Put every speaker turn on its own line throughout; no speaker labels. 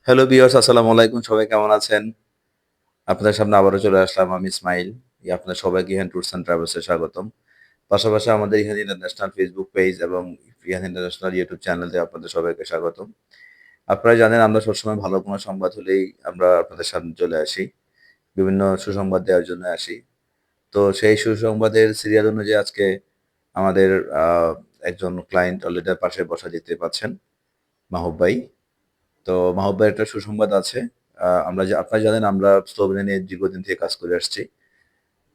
Hello viewers, আসসালামু আলাইকুম। সবাই কেমন আছেন? আপনাদের সামনে আবারও চলে আসলাম আমি ইসমাইল। আপনাদের সবাইকে ইহান ট্যুরস অ্যান্ড ট্রাভেলস এ স্বাগতম। পাশাপাশি আমাদের ইহান ইন্টারন্যাশনাল ফেসবুক পেজ এবং ইহান ইন্টারন্যাশনাল ইউটিউব চ্যানেলে আপনাদের সবাইকে স্বাগতম। আপনারা জানেন আমরা সবসময় ভালো কোনো সংবাদ হলেই আমরা আপনাদের সামনে চলে আসি। বিভিন্ন সুসংবাদ দেওয়ার জন্য আসি। তো সেই সুসংবাদের সিরিয়াল অনুযায়ী আজকে আমাদের আ একজন ক্লায়েন্ট অলরেডি পাশে বসা দেখতে পাচ্ছেন, মাহবুব ভাই। তো মাহবুব ভাইয়ের একটা সুসংবাদ আছে। আপনারা জানেন আমরা স্লোভেনিয়া নিয়ে দীর্ঘদিন থেকে কাজ করে আসছি।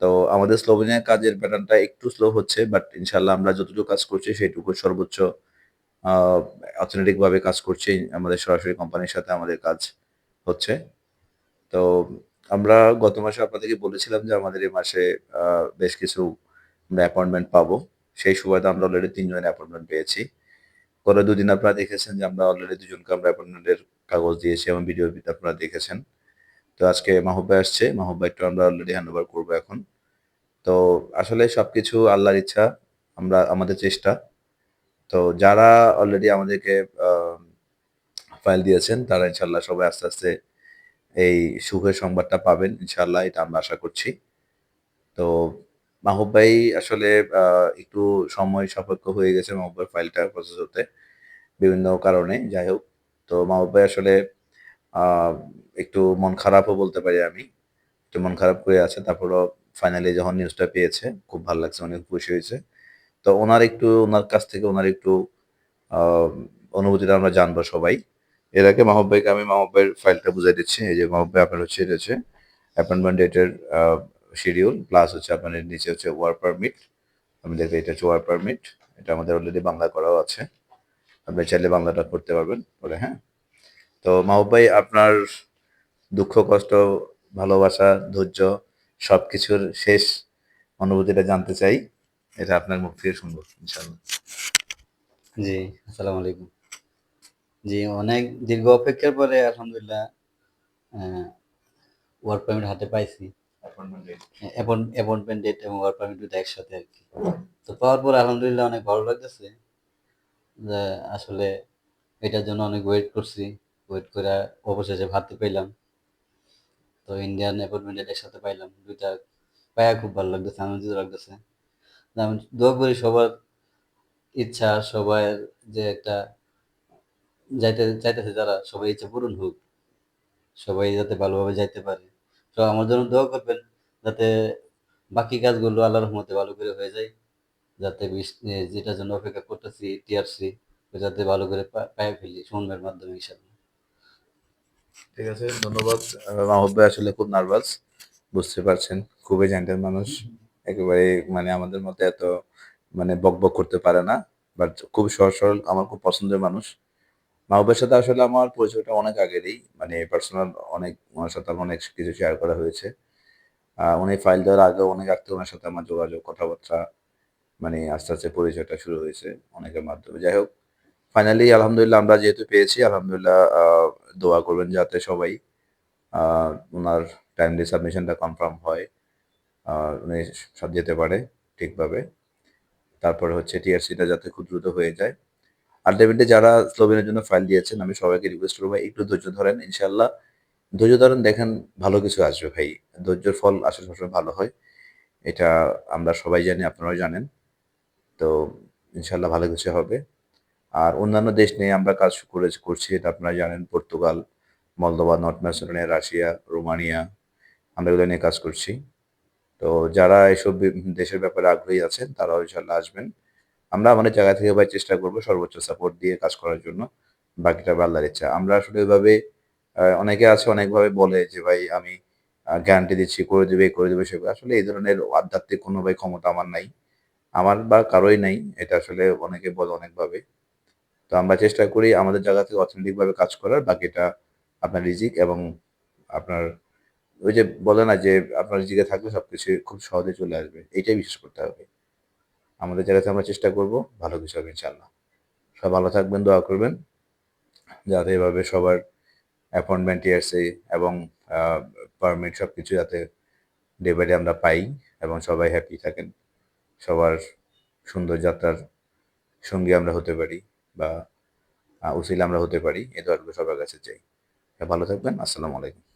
তো আমাদের স্লোভেনিয়ার কাজের প্যাটার্নটা একটু স্লো হচ্ছে, বাট ইনশাআল্লাহ আমরা যতটুকু কাজ করছি সেটুকু সর্বোচ্চ আ অর্থনৈতিক ভাবে কাজ করছি। আমাদের সরাসরি কোম্পানির সাথে আমাদের কাজ হচ্ছে। তো আমরা গত মাসে আপনাদেরকে বলেছিলাম যে আমাদের এই মাসে আ বেশ কিছু আমরা অ্যাপয়েন্টমেন্ট পাবো। সেই সুবাদে আমরা অলরেডি ৩ জনের অ্যাপয়েন্টমেন্ট পেয়েছি। গত ২ দিন আপনারা দেখেছেন যে আমরা অলরেডি ২ জনকে আমরা অ্যাপয়েন্টমেন্টের কাগজ দিয়েছি এবং ভিডিওতে আপনারা দেখেছেন। তো আজকে মাহবুব ভাই আসছে। মাহবুব ভাইকে আমরা অলরেডি হ্যান্ডওভার করব এখন। তো আসলে সবকিছু আল্লাহর ইচ্ছা। আমাদের চেষ্টা। তো যারা অলরেডি আমাদেরকে আ ফাইল দিয়েছেন তারা ইনশাআল্লাহ সবাই আস্তে, আস্তে এই সুখের সংবাদটা পাবেন। ইনশাআল্লাহ এটা আমরা আশা করছি। তো মাহবুব ভাই আসলে আ একটু সময় সাপেক্ষ হয়ে গেছে মাহবুব ভাইয়ের ফাইলটা প্রসেস হতে বিভিন্ন কারণে। যাই হোক। তো মাহবুব ভাই আসলে আ একটু মন খারাপও বলতে পারি আমি। একটু মন খারাপ করে আছে। তারপরেও ফাইনালি যখন নিউজটা পেয়েছে, খুব ভাল লাগছে, অনেক খুশি হয়েছে। তো উনার কাছ থেকে একটু আ অনুভূতিটা আমরা জানবো সবাই। এর আগে মাহবুব ভাইয়ের ফাইলটা বুঝাই দিচ্ছি। এই যে মাহবুব ভাই আপনার হচ্ছে এটা হচ্ছে অ্যাপয়েন্টমেন্ট ডেটের শিডিউল প্লাস হচ্ছে আপনার এর নিচে হচ্ছে ওয়ার্ক পারমিট। আমি দেখি এটা হচ্ছে ওয়ার্ক পারমিট। এটা আমাদের অলরেডি বাংলা করাও আছে। আপনি চাইলে বাংলাটা করতে পারবেন পরে, হ্যাঁ? তো মাহবুব ভাই আপনার দুঃখ, কষ্ট, ভালোবাসা, ধৈর্য সবকিছুর শেষ অনুভূতিটা জানতে চাই। এটা আপনার মুখ থেকে শুনবো ইনশাআল্লাহ।
জি, আসসালামু আলাইকুম। জি, অনেক দীর্ঘ অপেক্ষার পরে আলহামদুলিল্লাহ অ্যা ওয়ার্ক পারমিট হাতে পাইছি।
Appointment date.
অ্যাপয়েন্টমেন্ট ডেট এবং ওয়ার্ক পারমিট ২ টা একসাথে আরকি। তো পাওয়ার পর আলহামদুলিল্লাহ অনেক ভালো লাগতেছে যে আসলে এটার জন্য অনেক ওয়েট করছি। ওয়েট কইরা অবশেষে হাতে পাইলাম। তো ইন্ডিয়ান অ্যাপয়েন্টমেন্ট ডেট একসাথে পাইলাম। ২ টা পাইয়া খুব ভালো লাগতেছে, আনন্দিত লাগতেছে। আমি দোয়া করি সবার ইচ্ছা, সবার যে একটা চাইতেছে যারা সবার ইচ্ছা পূরণ হোক। সবাই যাতে ভালোভাবে যাইতে পারে। তো আমার জন্য দোয়া করবেন যাতে বাকি কাজগুলো আল্লাহর রহমতে ভালো করে হয়ে যায়। যাতে যেটার জন্য অপেক্ষা করতেছি টিআরসি যাতে ভালো করে পাইয়া ফেলি সময়ের মাধ্যমে ইনশাআল্লাহ।
ঠিক আছে, ধন্যবাদ। মাহবুব ভাই আসলে খুব নার্ভাস। বুঝতে পারছেন। খুবই জেন্টল মানুষ। একেবারে মানে আমাদের মতো এত মানে বকবক করতে পারে না। বাট খুব সহজ সরল, আমার খুব পছন্দের মানুষ। মাহবুবের সাথে আসলে আমার পরিচয়টা অনেক আগেরই। মানে পার্সোনাল উনার সাথে আমার অনেক কিছু শেয়ার করা হয়েছে। উনি ফাইল দেওয়ার আগেও অনেক আগ থেকে উনার সাথে আমার যোগাযোগ, কথাবার্তা মানে আস্তে, আস্তে পরিচয়টা শুরু হয়েছে অনেকের মাধ্যমে। যাই হোক, ফাইনালি আলহামদুলিল্লাহ আমরা যেহেতু পেয়েছি আলহামদুলিল্লাহ দোয়া করবেন যাতে সবাই আ উনার টাইমলি সাবমিশনটা কনফার্ম হয়। উনি যেতে পারে ঠিকভাবে। তারপরে হচ্ছে টিআরসিটা যাতে খুব দ্রুত হয়ে যায়। আল্টিমেটলি যারা স্লোভেনিয়ার জন্য ফাইল দিয়েছেন আমি সবাইকে রিকোয়েস্ট করব একটু ধৈর্য ধরেন। ইনশাআল্লাহ ধৈর্য ধরেন, দেখেন ভালো কিছু আসবে ভাই। ধৈর্যের ফল আসলে সবসময় ভালো হয়। এটা আমরা সবাই জানি, আপনারাও জানেন। তো ইনশাআল্লাহ ভালো কিছু হবে। আর অন্যান্য দেশ নিয়ে আমরা কাজ করছি এটা আপনারা জানেন। Portugal, Moldova, north Macedonia, Russia, Romania আমরা এগুলো নিয়ে কাজ করছি। তো যারা এসব দেশের ব্যাপারে আগ্রহী আছেন তারাও ইনশাআল্লাহ আসবেন। আমরা আমাদের জায়গা থেকে ভাই চেষ্টা করব সর্বোচ্চ সাপোর্ট দিয়ে কাজ করার জন্য। বাকিটা আল্লাহর ইচ্ছা। আমরা আসলে ওইভাবে অনেকে আছে অনেকভাবে বলে যে ভাই আমি গ্যারান্টি দিচ্ছি, করে দিবে সেগুলো। আসলে এই ধরনের আধ্যাত্মিক কোনো ভাই ক্ষমতা আমার নাই। আমার বা কারোই নাই। এটা আসলে অনেকে বলে অনেকভাবে। তো আমরা চেষ্টা করি আমাদের জায়গা থেকে অর্থনৈতিকভাবে কাজ করার। বাকিটা আপনার রিজিক এবং আপনার ওই যে বলে না যে আপনার রিজিকে থাকলে সবকিছু খুব সহজে চলে আসবে। এইটাই বিশ্বাস করতে হবে। আমাদের জায়গা থেকে আমরা চেষ্টা করব, ভালো কিছু হবে ইনশাআল্লাহ। সবাই ভালো থাকবেন, দোয়া করবেন। যাতে এভাবে সবার অ্যাপয়েন্টমেন্ট, টিআরসি এবং আ পারমিট সবকিছু যাতে ডে বাই ডে আমরা পাই এবং সবাই হ্যাপি থাকেন। সবার সুন্দর যাত্রার সঙ্গী আমরা হতে পারি বা উসিলা আমরা হতে পারি। এই দোয়াগুলো সবার কাছে চাই। ভালো থাকবেন। আসসালামু আলাইকুম।